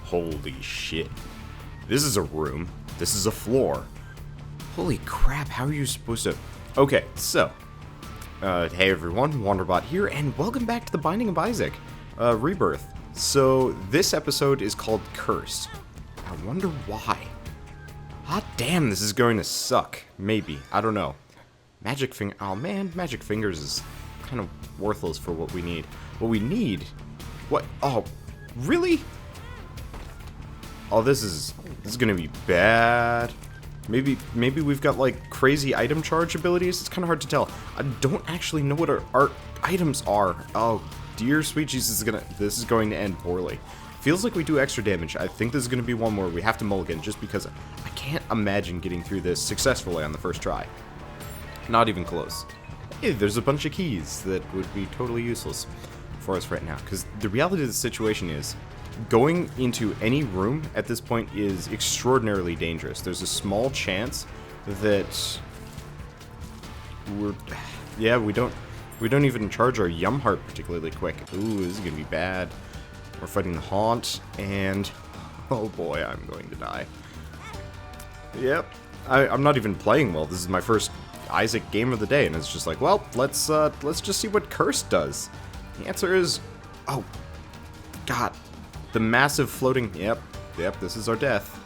Holy shit. This is a room. This is a floor. Holy crap, how are you supposed to... Okay, so... hey everyone, Wanderbot here, and welcome back to the Binding of Isaac, Rebirth. So, this episode is called Cursed. I wonder why. Hot damn, this is going to suck. Maybe. I don't know. Magic Finger... Oh man, Magic Fingers is kind of worthless for what we need. What we need... What? Oh, really? Oh, this is gonna be bad. Maybe we've got, like, crazy item charge abilities? It's kind of hard to tell. I don't actually know what our items are. Oh, dear sweet Jesus, this is going to end poorly. Feels like we do extra damage. I think this is going to be one where we have to mulligan, just because I can't imagine getting through this successfully on the first try. Not even close. Hey, there's a bunch of keys that would be totally useless for us right now, because the reality of the situation is, going into any room at this point is extraordinarily dangerous. There's a small chance that we don't even charge our Yum Heart particularly quick. Ooh, this is gonna be bad. We're fighting the Haunt, and oh boy, I'm going to die. Yep, I'm not even playing well. This is my first Isaac game of the day, and it's just like, well, let's just see what Cursed does. The answer is, oh, God. The massive floating... Yep, this is our death.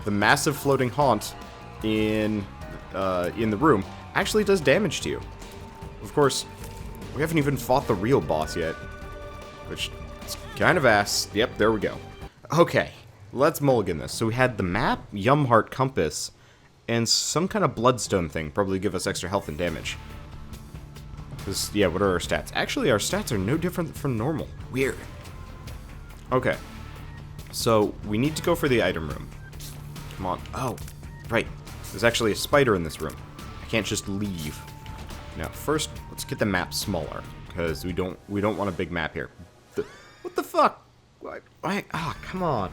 The massive floating haunt in the room actually does damage to you. Of course, we haven't even fought the real boss yet, which is kind of ass. Yep, there we go. Okay, let's mulligan this. So we had the map, Yum Heart Compass, and some kind of bloodstone thing, probably give us extra health and damage. Because, yeah, what are our stats? Actually, our stats are no different from normal. Weird. Okay, so we need to go for the item room. Come on. Oh, right. There's actually a spider in this room. I can't just leave. Now, first, let's get the map smaller, because we don't want a big map here. What the fuck? Why? Ah, come on.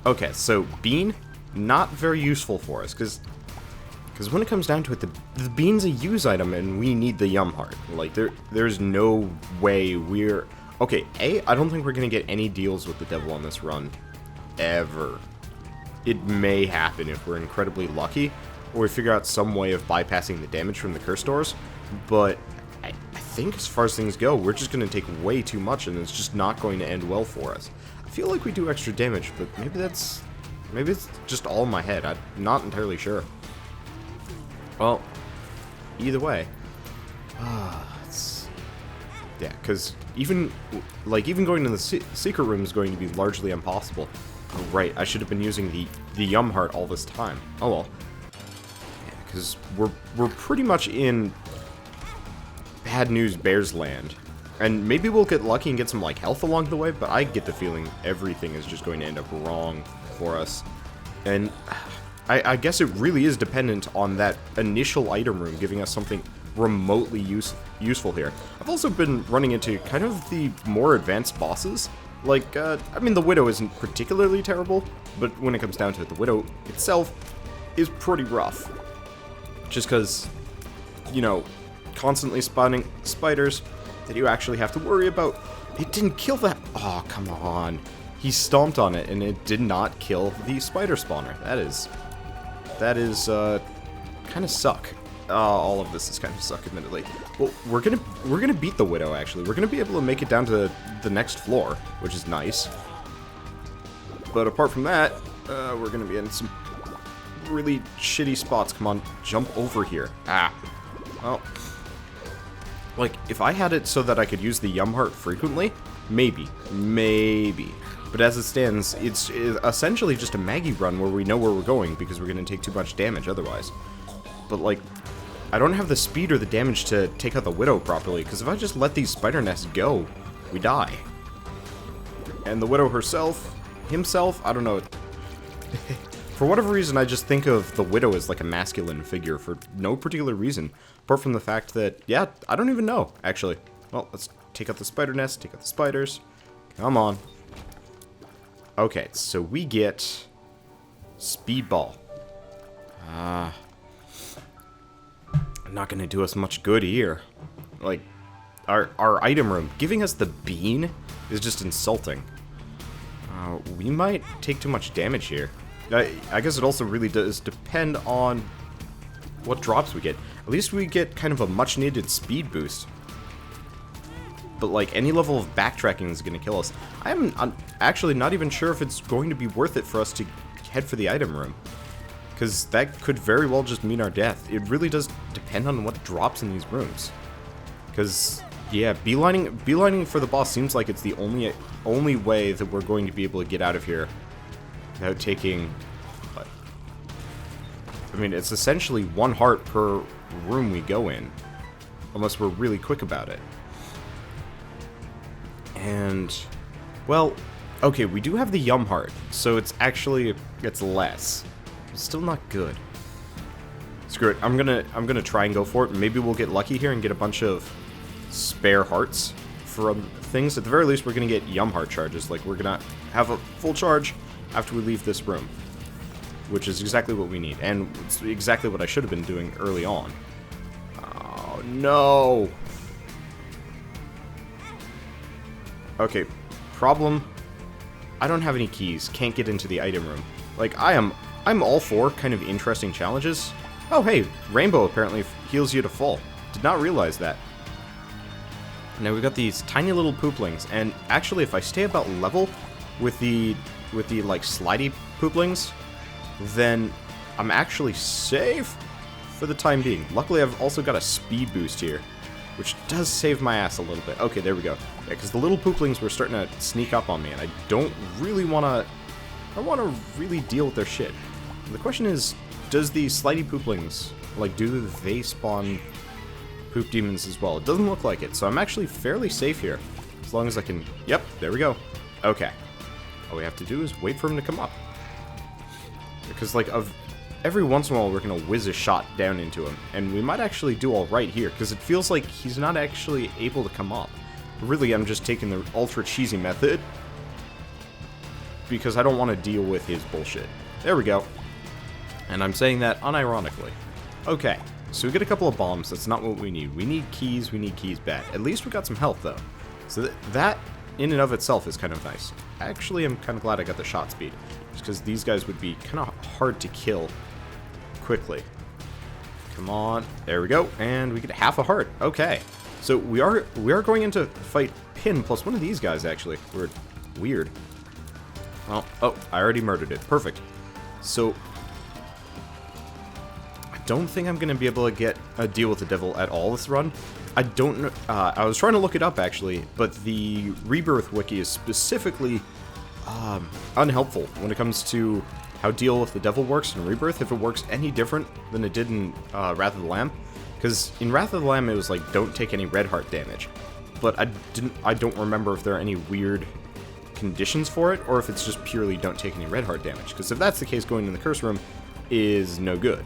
Okay, so bean, not very useful for us, because when it comes down to it, the bean's a use item, and we need the Yum Heart. Like, there's no way we're... Okay, I don't think we're going to get any deals with the devil on this run, ever. It may happen if we're incredibly lucky, or we figure out some way of bypassing the damage from the curse doors, but I think as far as things go, we're just going to take way too much, and it's just not going to end well for us. I feel like we do extra damage, but maybe it's just all in my head. I'm not entirely sure. Well, either way, yeah, because even going to the secret room is going to be largely impossible. Oh, right, I should have been using the Yum Heart all this time. Oh well. Yeah, because we're pretty much in Bad News Bears land. And maybe we'll get lucky and get some, like, health along the way, but I get the feeling everything is just going to end up wrong for us. And I guess it really is dependent on that initial item room giving us something remotely useful here. I've also been running into kind of the more advanced bosses. Like, I mean, the Widow isn't particularly terrible, but when it comes down to it, the Widow itself is pretty rough. Just because, you know, constantly spawning spiders that you actually have to worry about. It didn't kill that. Oh, come on. He stomped on it, and it did not kill the spider spawner. That is kind of suck. All of this is kind of suck, admittedly. Well, we're gonna beat the Widow, actually. We're gonna be able to make it down to the next floor, which is nice. But apart from that, we're gonna be in some really shitty spots. Come on, jump over here. Ah. Well, like, if I had it so that I could use the Yum Heart frequently, maybe. But as it stands, it's essentially just a Maggie run where we know where we're going, because we're gonna take too much damage otherwise. But, like, I don't have the speed or the damage to take out the Widow properly, because if I just let these spider nests go, we die. And the Widow himself, I don't know. For whatever reason, I just think of the Widow as like a masculine figure for no particular reason, apart from the fact that, yeah, I don't even know, actually. Well, let's take out the spider nest, take out the spiders. Come on. Okay, so we get Speedball. Not gonna do us much good here. Like, our item room. Giving us the bean is just insulting. We might take too much damage here. I guess it also really does depend on what drops we get. At least we get kind of a much-needed speed boost. But, like, any level of backtracking is going to kill us. I'm actually not even sure if it's going to be worth it for us to head for the item room. Because that could very well just mean our death. It really does depend on what drops in these rooms. Because, yeah, beelining for the boss seems like it's the only way that we're going to be able to get out of here without taking... What? I mean, it's essentially 1 heart per room we go in. Unless we're really quick about it. And, well, okay, we do have the Yum Heart, so it's less. It's still not good. Screw it, I'm gonna try and go for it. Maybe we'll get lucky here and get a bunch of spare hearts from things. At the very least, we're gonna get Yum Heart charges. Like, we're gonna have a full charge after we leave this room, which is exactly what we need, and it's exactly what I should have been doing early on. Oh, no! Okay, problem, I don't have any keys, can't get into the item room. Like, I'm all for kind of interesting challenges. Oh hey, Rainbow apparently heals you to full. Did not realize that. Now we've got these tiny little pooplings, and actually if I stay about level with the like slidey pooplings, then I'm actually safe for the time being. Luckily I've also got a speed boost here, which does save my ass a little bit. Okay, there we go. Yeah, because the little pooplings were starting to sneak up on me, and I don't really want to... I want to really deal with their shit. The question is, does the slidey pooplings, like, do they spawn poop demons as well? It doesn't look like it, so I'm actually fairly safe here. As long as I can... Yep, there we go. Okay. All we have to do is wait for him to come up. Because, like, every once in a while we're going to whiz a shot down into him, and we might actually do alright here, because it feels like he's not actually able to come up. Really, I'm just taking the ultra cheesy method, because I don't want to deal with his bullshit. There we go. And I'm saying that unironically. Okay, so we get a couple of bombs. That's not what we need. We need keys bad. At least we got some health, though. So that, in and of itself, is kind of nice. Actually, I'm kind of glad I got the shot speed, just because these guys would be kind of hard to kill quickly. Come on. There we go. And we get half a heart. Okay. So we are going into fight Pin plus one of these guys, actually. Weird. Well, oh, I already murdered it. Perfect. So I don't think I'm going to be able to get a deal with the devil at all this run. I don't know. I was trying to look it up, actually, but the Rebirth wiki is specifically unhelpful when it comes to how deal with the devil works in Rebirth, if it works any different than it did in Wrath of the Lamb. Because in Wrath of the Lamb, it was like, don't take any red heart damage. But I don't remember if there are any weird conditions for it, or if it's just purely don't take any red heart damage. Because if that's the case, going in the curse room is no good.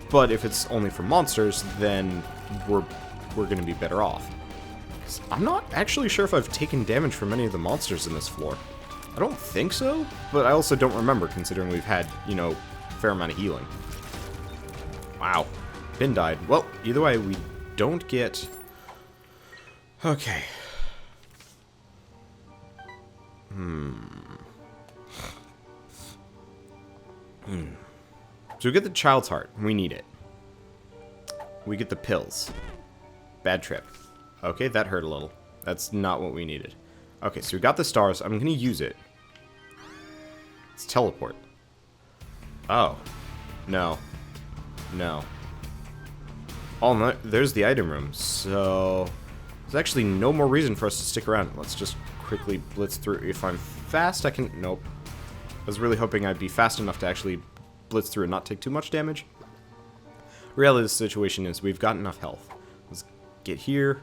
But if it's only for monsters, then we're going to be better off. 'Cause I'm not actually sure if I've taken damage from any of the monsters in this floor. I don't think so, but I also don't remember, considering we've had, you know, a fair amount of healing. Wow. Pin died. Well, either way, we don't get... Okay. So we get the child's heart. We need it. We get the pills. Bad trip. Okay, that hurt a little. That's not what we needed. Okay, so we got the stars. I'm going to use it. Let's teleport. Oh. No. No. Oh, no, there's the item room. So there's actually no more reason for us to stick around. Let's just quickly blitz through. If I'm fast, I can... Nope. I was really hoping I'd be fast enough to actually blitz through and not take too much damage. Reality of the situation is we've got enough health. Let's get here.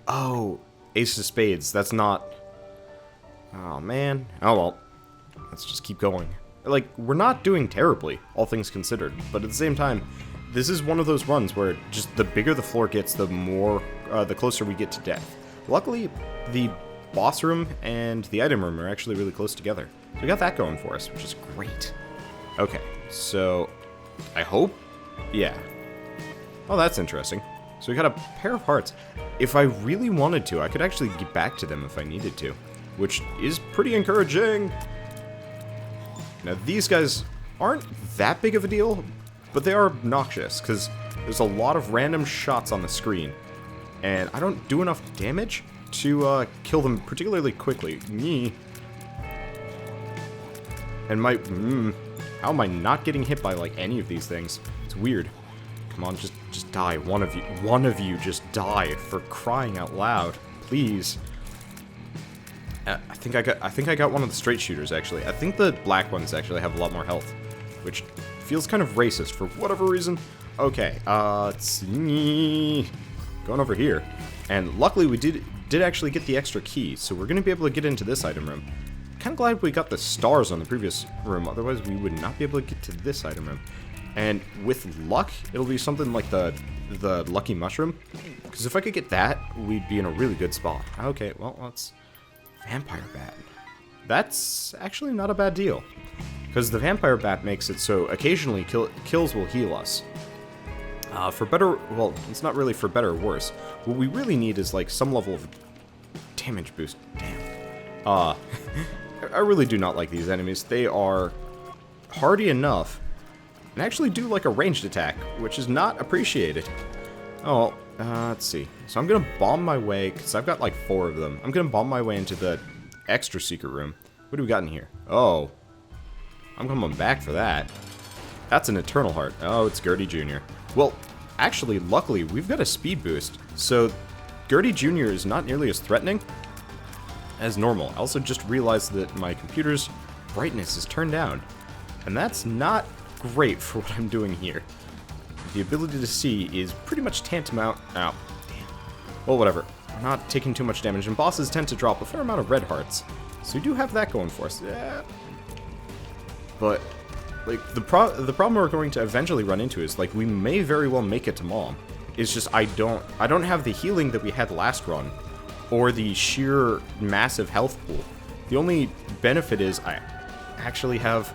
Oh, Ace of Spades. That's not... Oh, man. Oh, well. Let's just keep going. Like, we're not doing terribly, all things considered. But at the same time, this is one of those runs where just the bigger the floor gets, the more, the closer we get to death. Luckily, the boss room and the item room are actually really close together. So we got that going for us, which is great. Okay, so I hope... Yeah. Oh, that's interesting. So we got a pair of hearts. If I really wanted to, I could actually get back to them if I needed to, which is pretty encouraging. Now, these guys aren't that big of a deal, but they are obnoxious, because there's a lot of random shots on the screen, and I don't do enough damage to kill them particularly quickly. And how am I not getting hit by, like, any of these things? It's weird. Come on, just die. One of you just die, for crying out loud. Please. I think I got one of the straight shooters, actually. I think the black ones actually have a lot more health, which feels kind of racist for whatever reason. Okay, let's see. Going over here. And luckily we did actually get the extra key, so we're going to be able to get into this item room. Kind of glad we got the stars on the previous room, otherwise we would not be able to get to this item room. And with luck, it'll be something like the lucky mushroom, because if I could get that, we'd be in a really good spot. Okay, well, let's... Vampire bat. That's actually not a bad deal, because the vampire bat makes it so occasionally kills will heal us. For better... Well, it's not really for better or worse. What we really need is, like, some level of damage boost. Damn. I really do not like these enemies. They are hardy enough, and actually do like a ranged attack, which is not appreciated. Oh, let's see. So I'm gonna bomb my way, because I've got like 4 of them. I'm gonna bomb my way into the extra secret room. What do we got in here? Oh, I'm coming back for that. That's an eternal heart. Oh, it's Garrity Jr. Well, actually, luckily, we've got a speed boost, so Garrity Jr. is not nearly as threatening as normal. I also just realized that my computer's brightness is turned down, and that's not great for what I'm doing here. The ability to see is pretty much tantamount... Ow. Damn. Well, whatever. We're not taking too much damage, and bosses tend to drop a fair amount of red hearts, so we do have that going for us. Yeah. But, like, the problem we're going to eventually run into is, like, we may very well make it to Mom. It's just I don't have the healing that we had last run, or the sheer massive health pool. The only benefit is I actually have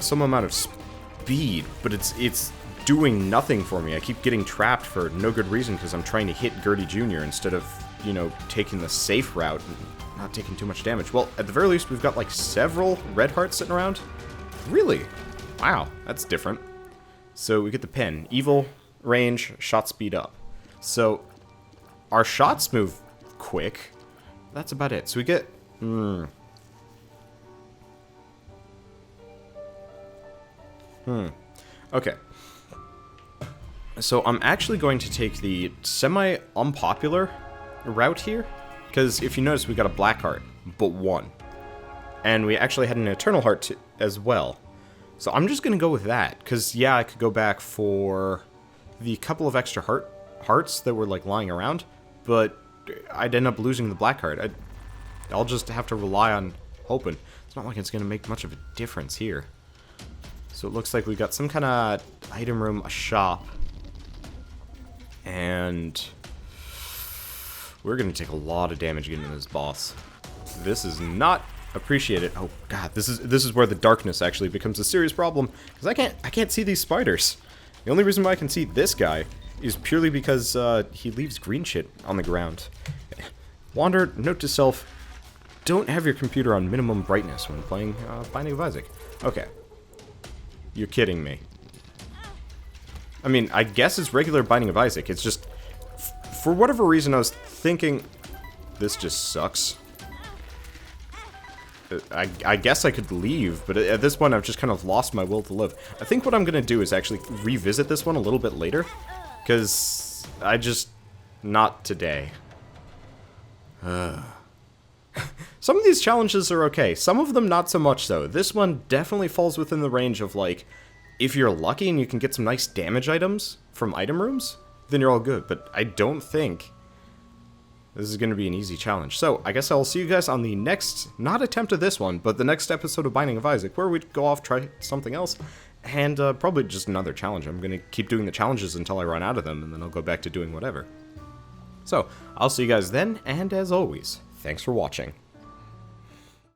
some amount of speed, but it's doing nothing for me. I keep getting trapped for no good reason because I'm trying to hit Garrity Jr. instead of, you know, taking the safe route and not taking too much damage. Well, at the very least, we've got like several red hearts sitting around. Really? Wow, that's different. So we get the pen. Evil, range, shot speed up. So our shots move quick. That's about it. So we get... Okay. So I'm actually going to take the semi-unpopular route here, because if you notice, we got a black heart, but 1. And we actually had an eternal heart as well. So I'm just going to go with that, because yeah, I could go back for the couple of extra hearts that were like lying around, but I'd end up losing the black heart. I'll just have to rely on hoping. It's not like it's going to make much of a difference here. So it looks like we got some kind of item room, a shop, and we're going to take a lot of damage getting this boss. This is not appreciated. Oh god, this is where the darkness actually becomes a serious problem, because I can't see these spiders. The only reason why I can see this guy is purely because he leaves green shit on the ground. Wander, note to self, don't have your computer on minimum brightness when playing Binding of Isaac. Okay. You're kidding me. I mean, I guess it's regular Binding of Isaac. It's just, for whatever reason, I was thinking, this just sucks. I guess I could leave, but at this point I've just kind of lost my will to live. I think what I'm going to do is actually revisit this one a little bit later, because not today. Some of these challenges are okay, some of them not so much though. This one definitely falls within the range of, like, if you're lucky and you can get some nice damage items from item rooms, then you're all good, but I don't think this is going to be an easy challenge. So, I guess I'll see you guys on the next, not attempt of this one, but the next episode of Binding of Isaac, where we go off, try something else, and probably just another challenge. I'm going to keep doing the challenges until I run out of them, and then I'll go back to doing whatever. So, I'll see you guys then, and as always, thanks for watching.